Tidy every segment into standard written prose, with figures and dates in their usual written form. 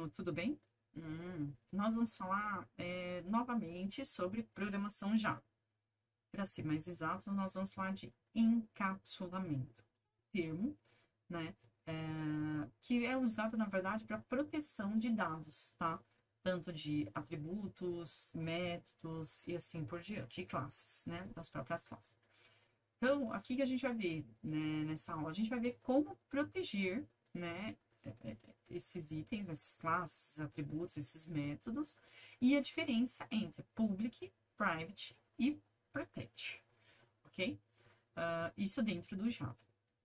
aluno, tudo bem? Nós vamos falar novamente sobre programação Java. Para ser mais exato, nós vamos falar de encapsulamento, termo, né, que é usado, na verdade, para proteção de dados, tá? Tanto de atributos, métodos e assim por diante, e classes, né, das próprias classes. Então, aqui que a gente vai ver, né, nessa aula, a gente vai ver como proteger, né, esses itens, essas classes, atributos, esses métodos, e a diferença entre public, private e protect, ok? Isso dentro do Java,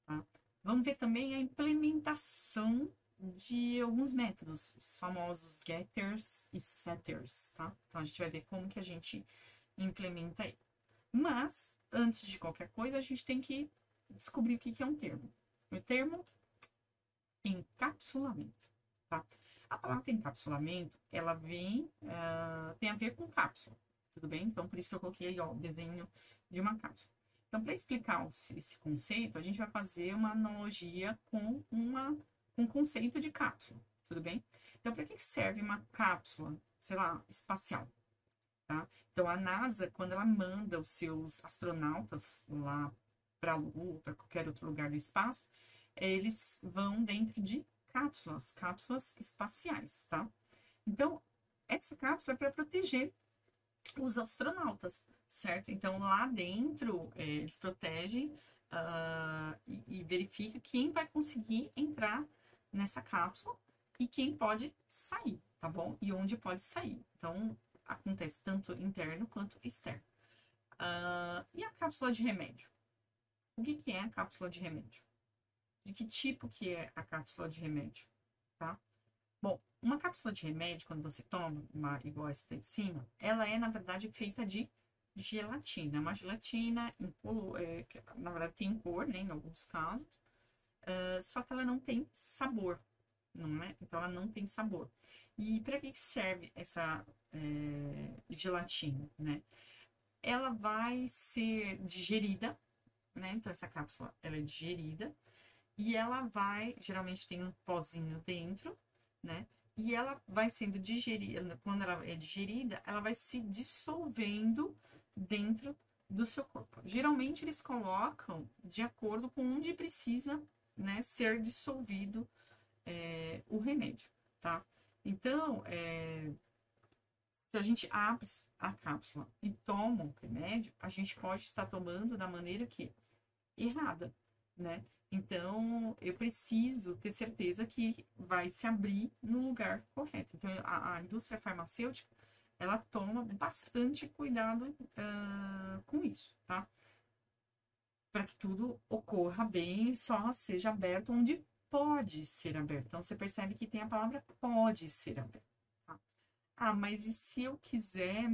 tá? Vamos ver também a implementação de alguns métodos, os famosos getters e setters, tá? Então, a gente vai ver como que a gente implementa ele. Mas, antes de qualquer coisa, a gente tem que descobrir o que é um termo. O termo encapsulamento, tá? A palavra encapsulamento, ela vem, tem a ver com cápsula, tudo bem? Então, por isso que eu coloquei aí, ó, o desenho de uma cápsula. Então, para explicar esse conceito, a gente vai fazer uma analogia com um conceito de cápsula, tudo bem? Então, para que serve uma cápsula, sei lá, espacial? Tá? Então, a NASA, quando ela manda os seus astronautas lá para a Lua, para qualquer outro lugar do espaço, eles vão dentro de cápsulas espaciais, tá? Então, essa cápsula é para proteger os astronautas, certo? Então, lá dentro, eles protegem e verificam quem vai conseguir entrar nessa cápsula e quem pode sair, tá bom? E onde pode sair. Então, acontece tanto interno quanto externo. E a cápsula de remédio? O que é a cápsula de remédio? De que tipo que é a cápsula de remédio, tá? Bom, uma cápsula de remédio, quando você toma uma igual essa daí de cima, ela é, na verdade, feita de gelatina. Uma gelatina, que, na verdade, tem cor, né, em alguns casos, só que ela não tem sabor, não é? Então, ela não tem sabor. E para que serve essa gelatina, né? Ela vai ser digerida, né? Então, essa cápsula, ela é digerida e ela vai, geralmente tem um pozinho dentro, né? E ela vai sendo digerida, quando ela é digerida, ela vai se dissolvendo dentro do seu corpo. Geralmente eles colocam de acordo com onde precisa, né, ser dissolvido o remédio, tá? Então, se a gente abre a cápsula e toma o remédio, a gente pode estar tomando da maneira que errada, né? Então, eu preciso ter certeza que vai se abrir no lugar correto. Então, a indústria farmacêutica, ela toma bastante cuidado com isso, tá? Para que tudo ocorra bem e só seja aberto onde pode ser aberto. Então, você percebe que tem a palavra pode ser aberto, tá? Mas e se eu quiser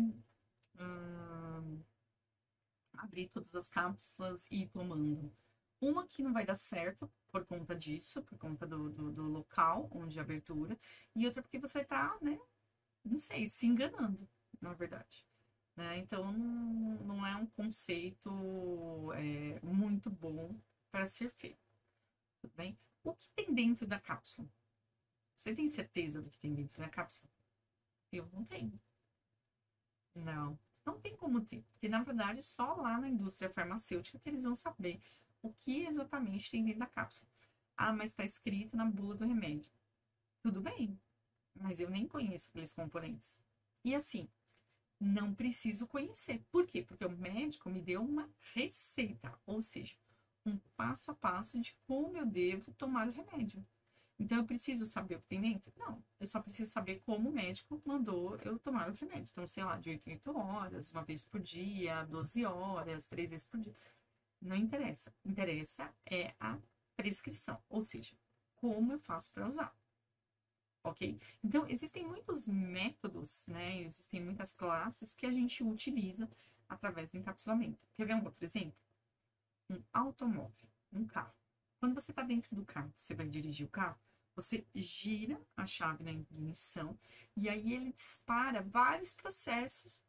abrir todas as cápsulas e ir tomando? Uma que não vai dar certo por conta disso, por conta do local onde é a abertura, e outra porque você vai estar, né, não sei, se enganando, na verdade. Né? Então, não é um conceito muito bom para ser feito, tudo bem? O que tem dentro da cápsula? Você tem certeza do que tem dentro da cápsula? Eu não tenho. Não, não tem como ter, porque na verdade só lá na indústria farmacêutica que eles vão saber o que exatamente tem dentro da cápsula. Mas está escrito na bula do remédio. Tudo bem, mas eu nem conheço aqueles componentes. E assim, não preciso conhecer. Por quê? Porque o médico me deu uma receita, ou seja, um passo a passo de como eu devo tomar o remédio. Então, eu preciso saber o que tem dentro? Não, eu só preciso saber como o médico mandou eu tomar o remédio. Então, sei lá, de 8 em 8 horas, uma vez por dia, 12 horas, 3 vezes por dia. Não interessa. Interessa é a prescrição, ou seja, como eu faço para usar. Ok? Então, existem muitos métodos, né? Existem muitas classes que a gente utiliza através do encapsulamento. Quer ver um outro exemplo? Um automóvel, um carro. Quando você está dentro do carro, você vai dirigir o carro, você gira a chave na ignição e aí ele dispara vários processos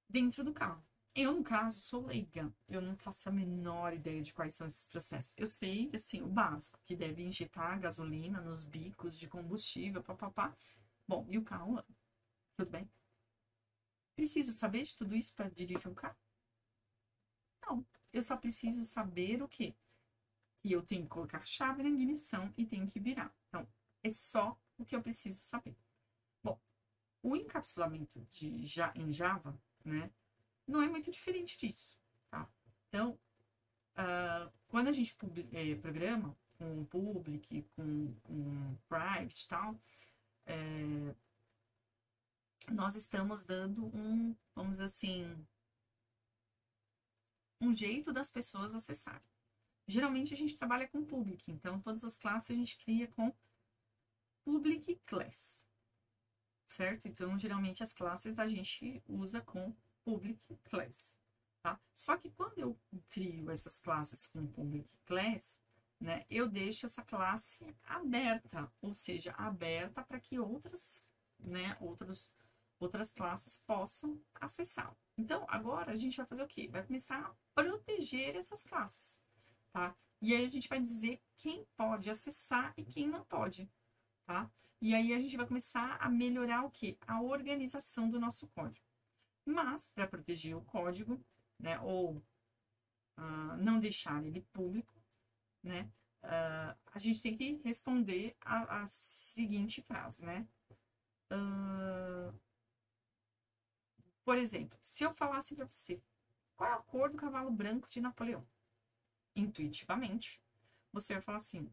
dentro do carro. Eu, no caso, sou leiga. Eu não faço a menor ideia de quais são esses processos. Eu sei, assim, o básico, que deve injetar gasolina nos bicos de combustível, papapá. Bom, e o carro anda, tudo bem? Preciso saber de tudo isso para dirigir um carro? Não. Eu só preciso saber o quê? Que eu tenho que colocar a chave na ignição e tenho que virar. Então, é só o que eu preciso saber. Bom, o encapsulamento em Java, né, não é muito diferente disso, tá? Então, quando a gente programa com public, com private e tal, nós estamos dando vamos dizer assim, um jeito das pessoas acessarem. Geralmente a gente trabalha com public, então todas as classes a gente cria com public class, certo? Então, geralmente as classes a gente usa com public class, tá? Só que quando eu crio essas classes com public class, né, eu deixo essa classe aberta, ou seja, aberta para que outras, né, outras classes possam acessar. Então, agora a gente vai fazer o quê? Vai começar a proteger essas classes, tá? E aí a gente vai dizer quem pode acessar e quem não pode, tá? E aí a gente vai começar a melhorar o quê? A organização do nosso código. Mas, para proteger o código, né, ou não deixar ele público, né, a gente tem que responder a seguinte frase, né? Por exemplo, se eu falasse para você, qual é a cor do cavalo branco de Napoleão? Intuitivamente, você vai falar assim,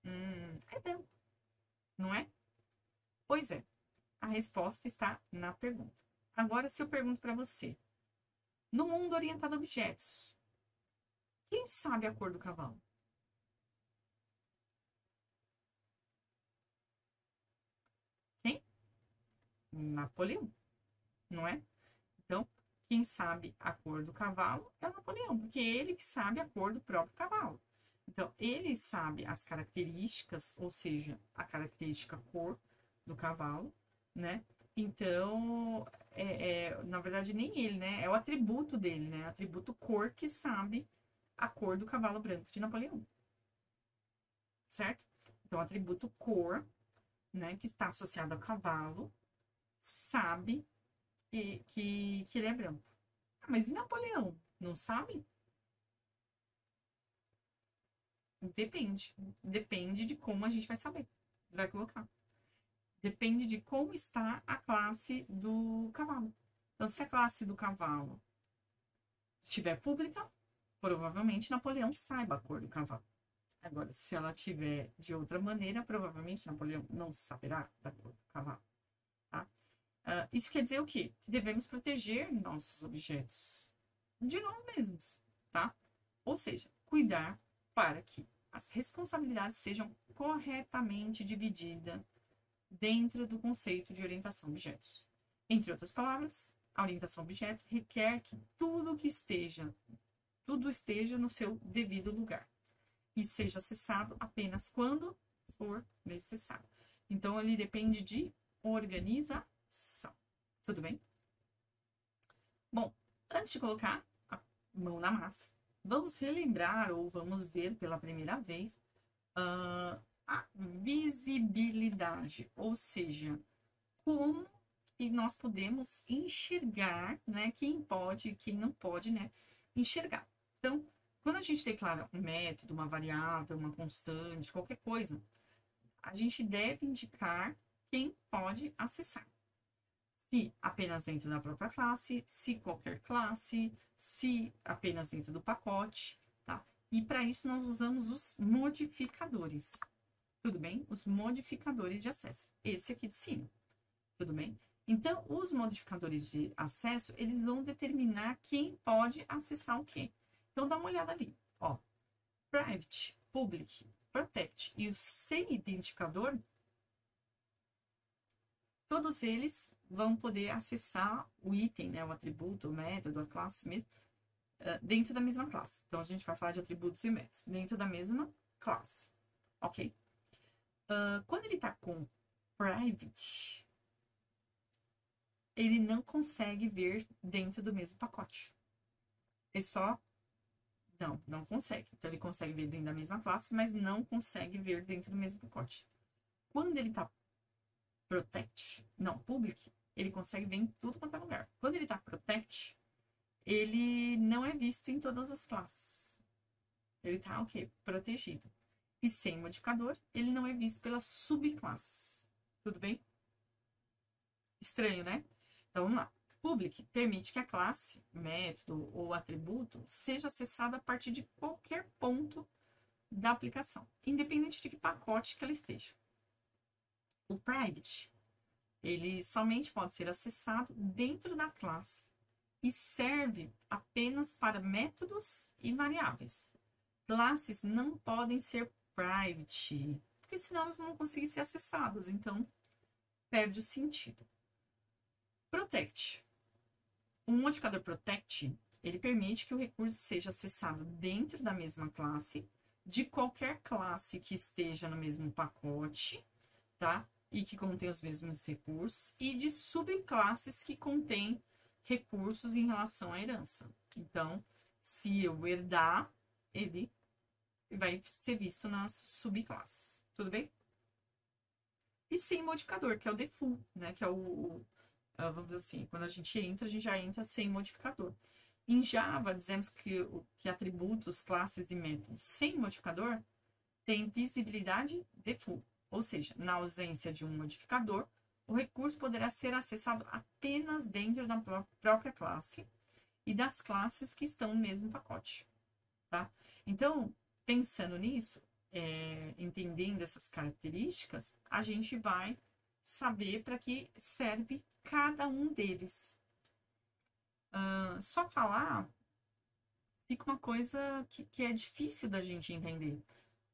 é branco, não é? Pois é, a resposta está na pergunta. Agora, se eu pergunto para você, no mundo orientado a objetos, quem sabe a cor do cavalo? Quem? Napoleão, não é? Então, quem sabe a cor do cavalo é o Napoleão, porque é ele que sabe a cor do próprio cavalo. Então, ele sabe as características, ou seja, a característica cor do cavalo, né? Então, na verdade, nem ele, né? É o atributo dele, né? O atributo cor que sabe a cor do cavalo branco de Napoleão, certo? Então, o atributo cor, né, que está associado ao cavalo, sabe que ele é branco. Ah, mas e Napoleão? Não sabe? Depende. Depende de como a gente vai saber. Vai colocar. Depende de como está a classe do cavalo. Então, se a classe do cavalo estiver pública, provavelmente Napoleão saiba a cor do cavalo. Agora, se ela tiver de outra maneira, provavelmente Napoleão não saberá da cor do cavalo. Tá? Isso quer dizer o quê? Que devemos proteger nossos objetos de nós mesmos, tá? Ou seja, cuidar para que as responsabilidades sejam corretamente divididas dentro do conceito de orientação a objetos. Entre outras palavras, a orientação a objeto requer que tudo esteja no seu devido lugar e seja acessado apenas quando for necessário. Então, ele depende de organização. Tudo bem? Bom, antes de colocar a mão na massa, vamos relembrar ou vamos ver pela primeira vez a visibilidade, ou seja, como que nós podemos enxergar, né, quem pode e quem não pode, né, enxergar. Então, quando a gente declara um método, uma variável, uma constante, qualquer coisa, a gente deve indicar quem pode acessar. Se apenas dentro da própria classe, se qualquer classe, se apenas dentro do pacote, tá? E para isso nós usamos os modificadores, tudo bem? Os modificadores de acesso, esse aqui de cima, tudo bem? Então, os modificadores de acesso, eles vão determinar quem pode acessar o quê. Então, dá uma olhada ali, ó. Private, Public, Protect e o sem identificador, todos eles vão poder acessar o item, né, o atributo, o método, a classe mesmo, dentro da mesma classe. Então, a gente vai falar de atributos e métodos dentro da mesma classe, ok? Quando ele está com private, ele não consegue ver dentro do mesmo pacote, Ele só não consegue. Então, ele consegue ver dentro da mesma classe, mas não consegue ver dentro do mesmo pacote. Quando ele tá public, ele consegue ver em tudo quanto é lugar. Quando ele tá protect, ele não é visto em todas as classes. Ele tá, ok, protegido. E sem modificador, ele não é visto pelas subclasses. Tudo bem? Estranho, né? Então, vamos lá. Public permite que a classe, método ou atributo seja acessada a partir de qualquer ponto da aplicação, independente de que pacote que ela esteja. O private, ele somente pode ser acessado dentro da classe e serve apenas para métodos e variáveis. Classes não podem ser private, porque senão elas não vão conseguir ser acessadas, então perde o sentido. Protect. Um modificador protect, ele permite que o recurso seja acessado dentro da mesma classe, de qualquer classe que esteja no mesmo pacote, tá? E que contém os mesmos recursos, e de subclasses que contêm recursos em relação à herança. Então, se eu herdar, ele vai ser visto nas subclasses. Tudo bem? E sem modificador, que é o default, né? Que é vamos dizer assim, quando a gente já entra sem modificador. Em Java, dizemos que atributos, classes e métodos sem modificador têm visibilidade default. Ou seja, na ausência de um modificador, o recurso poderá ser acessado apenas dentro da própria classe e das classes que estão no mesmo pacote, tá? Então, pensando nisso, entendendo essas características, a gente vai saber para que serve cada um deles. Só falar fica uma coisa que é difícil da gente entender.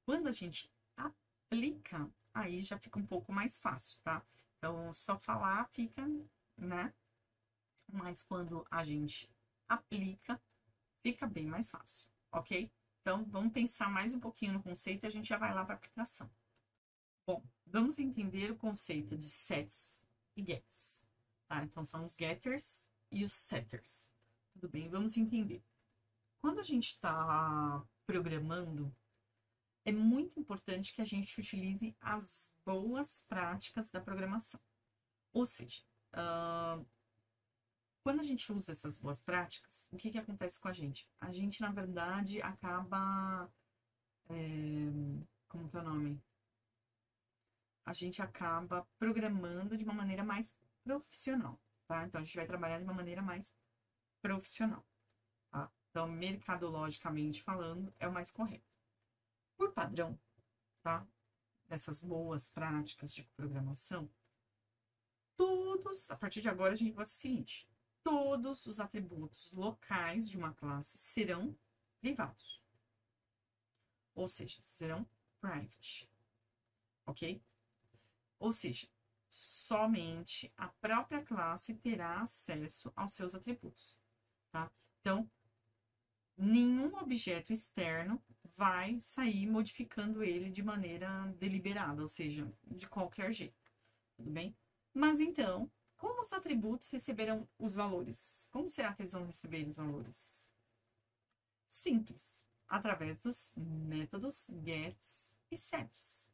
Quando a gente aplica, aí já fica um pouco mais fácil, tá? Então, só falar fica, né? Mas quando a gente aplica, fica bem mais fácil, ok? Então, vamos pensar mais um pouquinho no conceito e a gente já vai lá para a aplicação. Bom, vamos entender o conceito de sets e gets, tá? Então, são os getters e os setters. Tudo bem? Vamos entender. Quando a gente está programando, é muito importante que a gente utilize as boas práticas da programação. Ou seja, quando a gente usa essas boas práticas, o que acontece com a gente? A gente, na verdade, acaba... como que é o nome? A gente acaba programando de uma maneira mais profissional, tá? Então, a gente vai trabalhar de uma maneira mais profissional, tá? Então, mercadologicamente falando, é o mais correto. Por padrão, tá? Dessas boas práticas de programação, a partir de agora, a gente vai fazer o seguinte: todos os atributos locais de uma classe serão privados. Ou seja, serão private. Ok? Ou seja, somente a própria classe terá acesso aos seus atributos, tá? Então, nenhum objeto externo vai sair modificando ele de maneira deliberada, ou seja, de qualquer jeito, tudo bem? Mas então, como os atributos receberão os valores? Como será que eles vão receber os valores? Simples, através dos métodos gets e sets,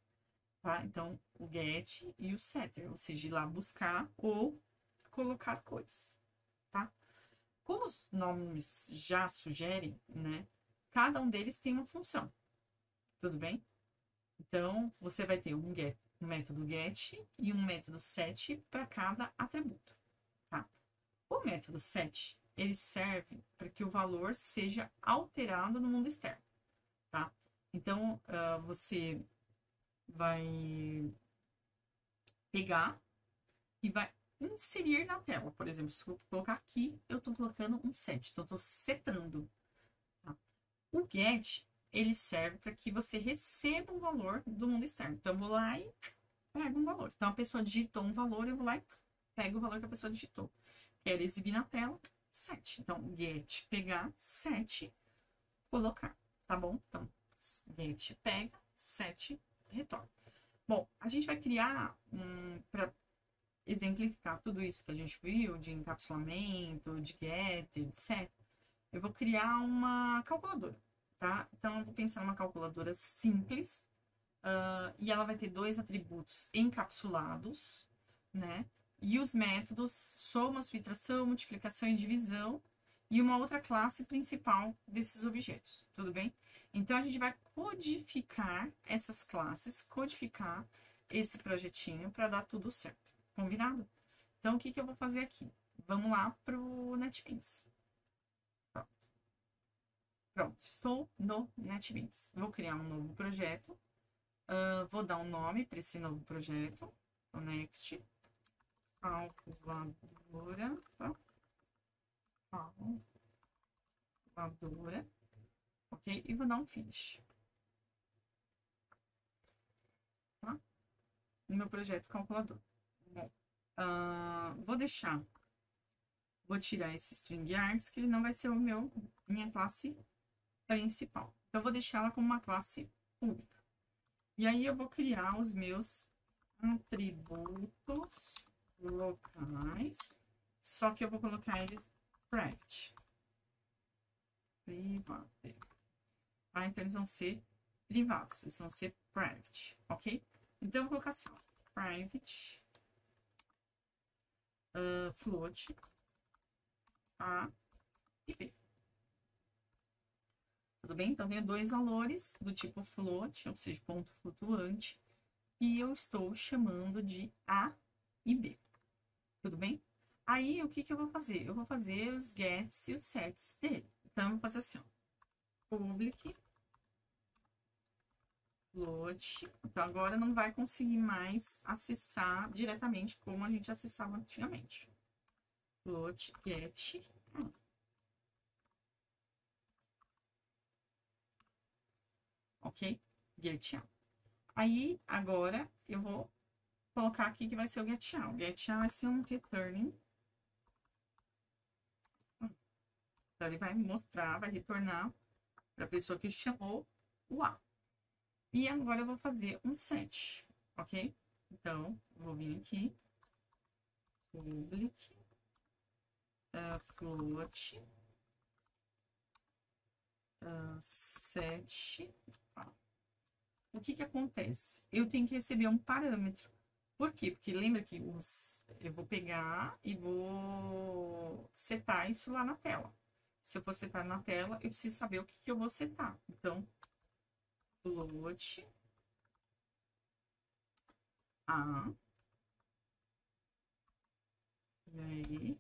tá? Então, o get e o setter, ou seja, ir lá buscar ou colocar coisas, tá? Como os nomes já sugerem, né? Cada um deles tem uma função, tudo bem? Então, você vai ter um método get e um método set para cada atributo, tá? O método set, ele serve para que o valor seja alterado no mundo externo, tá? Então, você vai pegar e vai inserir na tela. Por exemplo, se eu colocar aqui, eu estou colocando um set, então eu estou setando. Tá? O get, ele serve para que você receba um valor do mundo externo. Então, eu vou lá e pego um valor. Então, a pessoa digitou um valor, eu vou lá e pego o valor que a pessoa digitou. Quero exibir na tela, set. Então, get, pegar, set, colocar, tá bom? Então, get, pega, set, retorna. Bom, a gente vai criar para exemplificar tudo isso que a gente viu, de encapsulamento, de get, etc. Eu vou criar uma calculadora, tá? Então, eu vou pensar numa calculadora simples, e ela vai ter dois atributos encapsulados, né? E os métodos soma, subtração, multiplicação e divisão, e uma outra classe principal desses objetos, tudo bem? Então, a gente vai codificar essas classes, codificar esse projetinho para dar tudo certo, combinado? Então, o que que eu vou fazer aqui? Vamos lá para o NetBeans. Pronto, estou no NetBeans. Vou criar um novo projeto. Vou dar um nome para esse novo projeto. O Next. Calculadora. Calculadora. Ok? E vou dar um Finish. Tá? No meu projeto calculador. Bom, vou deixar. Vou tirar esse string args, que ele não vai ser minha classe principal. Então, eu vou deixar ela como uma classe pública. E aí, eu vou criar os meus atributos locais, só que eu vou colocar eles private. Private. Tá? Então, eles vão ser privados, eles vão ser private, ok? Então, eu vou colocar assim, ó, private float A e B. Tudo bem? Então, tenho dois valores do tipo float, ou seja, ponto flutuante, e eu estou chamando de A e B. Tudo bem? Aí, o que que eu vou fazer? Eu vou fazer os gets e os sets dele. Então, eu vou fazer assim, ó. Public float. Então, agora não vai conseguir mais acessar diretamente como a gente acessava antigamente. Float get. Ok? Get A. Aí, agora, eu vou colocar aqui que vai ser o get A. O get A vai ser um returning. Então, ele vai mostrar, vai retornar para a pessoa que chamou o A. E agora eu vou fazer um set, ok? Então, vou vir aqui, public, float, set. O que que acontece? Eu tenho que receber um parâmetro. Por quê? Porque lembra que eu vou pegar e vou setar isso lá na tela. Se eu for setar na tela, eu preciso saber o que que eu vou setar. Então, float A. E aí,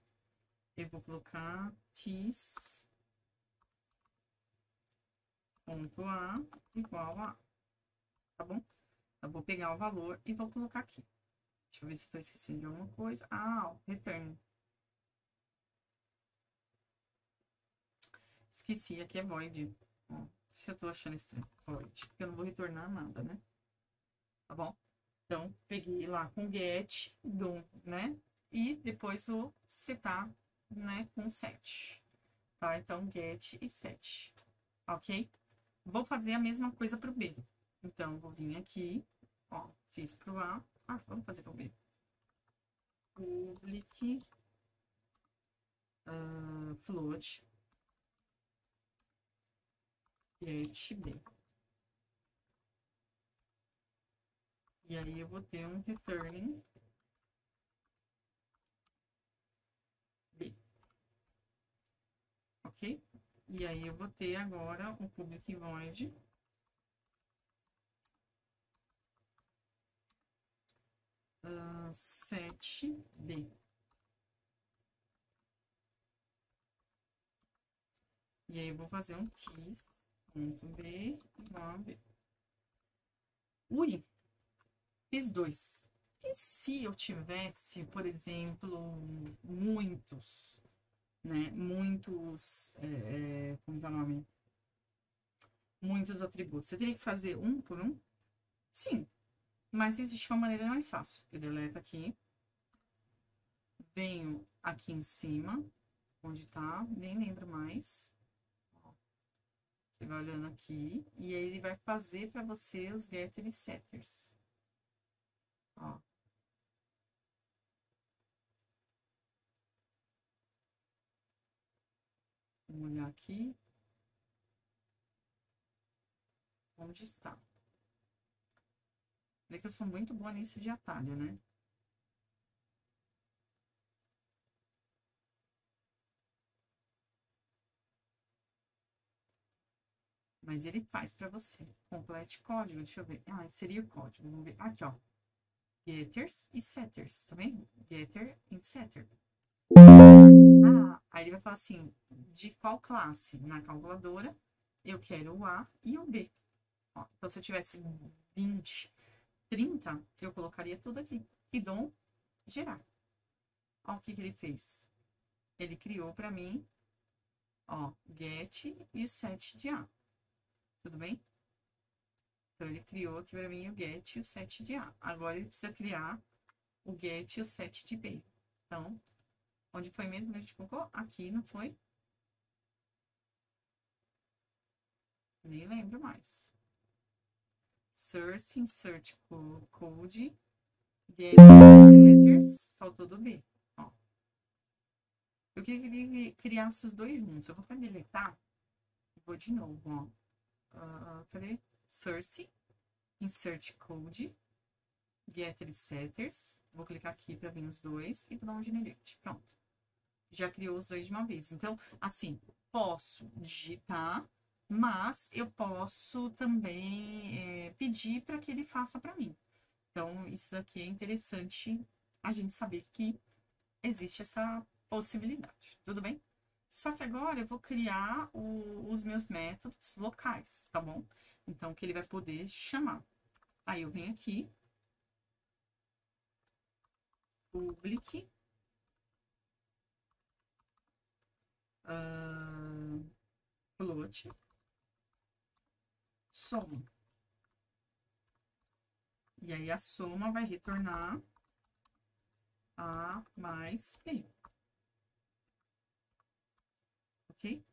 eu vou colocar this ponto A igual a, tá bom? Eu vou pegar o valor e vou colocar aqui. Deixa eu ver se estou esquecendo de alguma coisa. Ah, o return. Esqueci, aqui é void. Ó, se eu tô achando estranho, void. Porque eu não vou retornar nada, né? Tá bom? Então, peguei lá com get, né? E depois vou setar, né, com set. Tá? Então, get e set. Ok? Vou fazer a mesma coisa pro B. Então, vou vir aqui, ó, fiz pro A. Ah, vamos fazer pro B. Public float get B. E aí, eu vou ter um returning B. Ok? E aí, eu vou ter agora um public void set B. E aí, eu vou fazer um tis.b igual a B. Ui, fiz dois. E se eu tivesse, por exemplo, muitos, né? Muitos, como que é o nome? Muitos atributos. Você teria que fazer um por um? Sim, mas existe uma maneira mais fácil. Eu deleto aqui, venho aqui em cima, onde tá, nem lembro mais. Você vai olhando aqui, e aí ele vai fazer para você os getter e setters. Ó. Vamos olhar aqui. Onde está? Vê que eu sou muito boa nisso de atalho, né? Mas ele faz para você. Complete código, deixa eu ver. Ah, seria o código. Vamos ver. Aqui, ó. Getters e setters, tá vendo? Getter e setter. Ah, aí ele vai falar assim, de qual classe? Na calculadora, eu quero o A e o B. Ó, então, se eu tivesse 20, 30, eu colocaria tudo aqui. E dou gerar. Ó, o que que ele fez? Ele criou para mim, ó, get e o set de A. Tudo bem? Então, ele criou aqui para mim o get e o set de A. Agora, ele precisa criar o get e o set de B. Então, onde foi mesmo que a gente colocou? Aqui, não foi? Nem lembro mais. Source, insert code, get letters, faltou do B. Ó. Eu queria que criasse os dois juntos. Eu vou até deletar. Vou de novo, ó. Cadê? Source, insert code, getter setters. Vou clicar aqui para vir os dois e vou dar um generate. Pronto. Já criou os dois de uma vez. Então, assim, posso digitar, mas eu posso também pedir para que ele faça para mim. Então, isso daqui é interessante a gente saber que existe essa possibilidade, tudo bem? Só que agora eu vou criar os meus métodos locais, tá bom? Então, que ele vai poder chamar. Aí eu venho aqui, public, float, soma. E aí a soma vai retornar A mais B. Ok?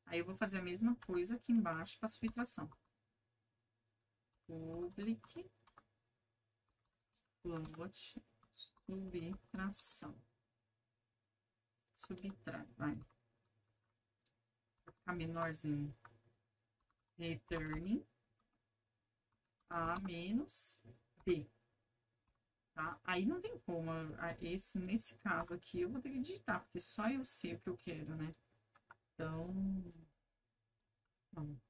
Aí eu vou fazer a mesma coisa aqui embaixo para subtração. Public, float, subtração. Subtrai, vai. Vai ficar menorzinho. Returning A menos B. Tá? Aí não tem como. Nesse caso aqui, eu vou ter que digitar, porque só eu sei o que eu quero, né? Então, vamos.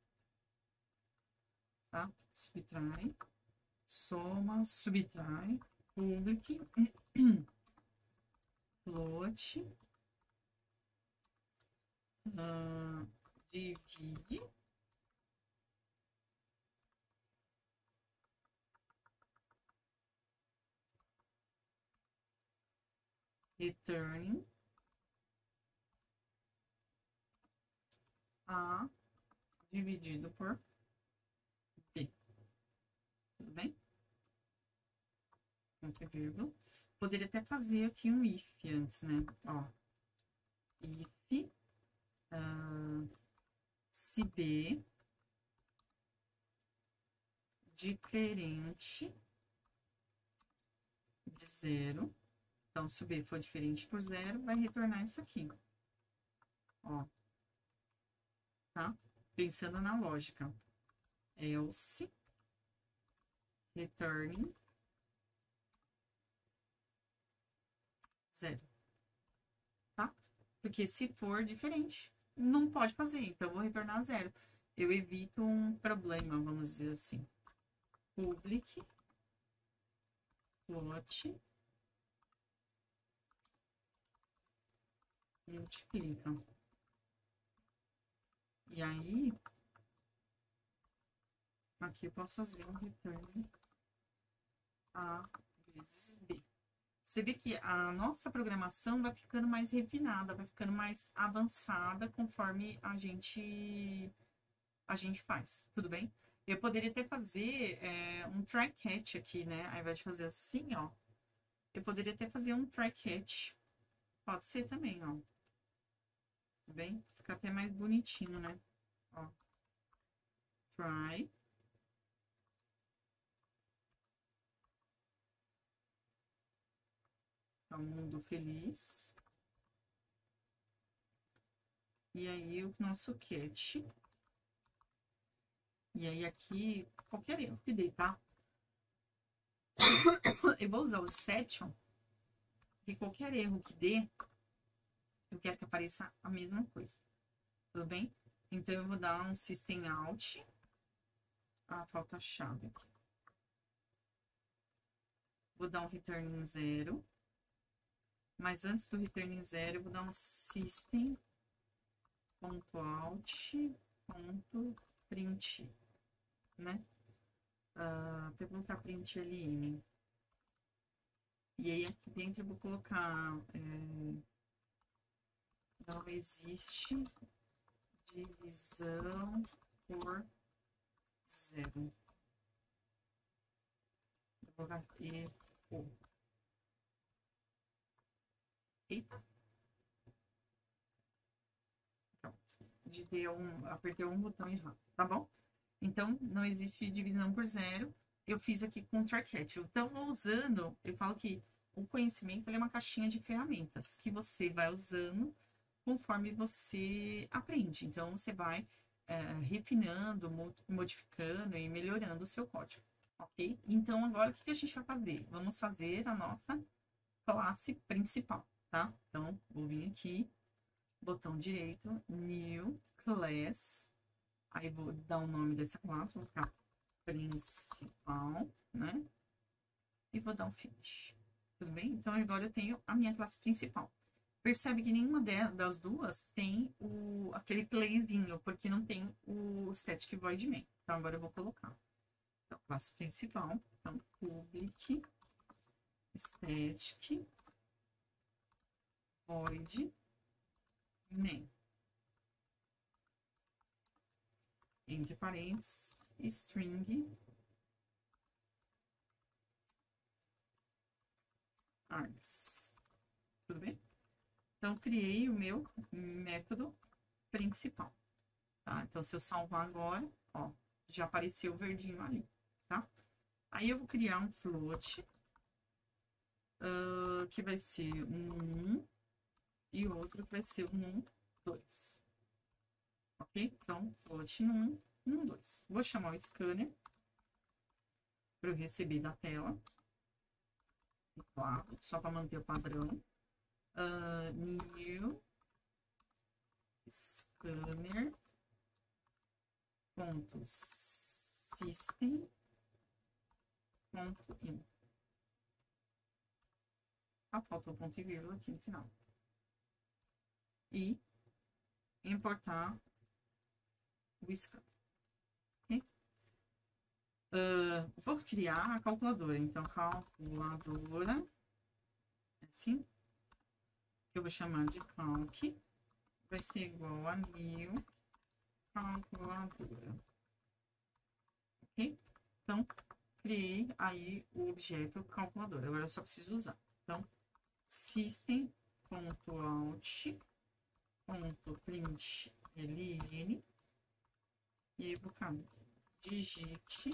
Tá? Subtrai. Soma, subtrai. Public. Float. Divide. Returning A dividido por B. Tudo bem? Ponto e vírgula. Poderia até fazer aqui um if antes, né? Ó. If se B diferente de zero. Então, se o B for diferente por zero, vai retornar isso aqui. Ó. Tá? Pensando na lógica. Else returning zero. Tá? Porque se for diferente, não pode fazer. Então, eu vou retornar zero. Eu evito um problema, vamos dizer assim. Public float multiplica. E aí, aqui eu posso fazer um return A vezes B. Você vê que a nossa programação vai ficando mais refinada, vai ficando mais avançada conforme a gente faz, tudo bem? Eu poderia até fazer um try catch aqui, né? Ao invés de fazer assim, ó. Eu poderia até fazer um try catch. Pode ser também, ó. Tudo bem? Fica até mais bonitinho, né? Ó. Try. Então, mundo feliz. E aí, o nosso cat. E aí, aqui, qualquer erro que dê, tá? Eu vou usar o exception, porque qualquer erro que dê, eu quero que apareça a mesma coisa. Tudo bem? Então, eu vou dar um system out. Ah, falta a chave aqui. Vou dar um return 0. Mas antes do return 0, eu vou dar um system.out.print, né? Até colocar print ln. E aí, aqui dentro, eu vou colocar... não existe divisão por 0. Vou colocar equal. Eita. Pronto. Apertei um botão errado, tá bom? Então, não existe divisão por 0. Eu fiz aqui com o try-catch. Então, usando, eu falo que o conhecimento é uma caixinha de ferramentas que você vai usando conforme você aprende. Então, você vai refinando, modificando e melhorando o seu código, ok? Então, agora, o que a gente vai fazer? Vamos fazer a nossa classe principal, tá? Então, vou vir aqui, botão direito, New Class. Aí, vou dar o nome dessa classe, vou colocar principal, né? E vou dar um finish. Tudo bem? Então, agora eu tenho a minha classe principal. Percebe que nenhuma das duas tem aquele playzinho, porque não tem o static void main. Então, agora eu vou colocar. Então, classe principal. Então, public static void main. Entre parênteses, string args. Tudo bem? Então, criei o meu método principal, tá? Então, se eu salvar agora, ó, já apareceu o verdinho ali, tá? Aí, eu vou criar um float, que vai ser um 1 e outro que vai ser um 2. Ok? Então, float no 1, no 2. Vou chamar o scanner para eu receber da tela. E, claro, só para manter o padrão. New scanner ponto system ponto in. Falta o ponto e vírgula aqui no final. E importar o scanner. Ok? Vou criar a calculadora. Então, calculadora. Assim. Eu vou chamar de calc. Vai ser igual a new calculadora. Ok? Então, criei aí o objeto calculadora. Agora eu só preciso usar. Então, system.out.println. E aí eu vou colocar digite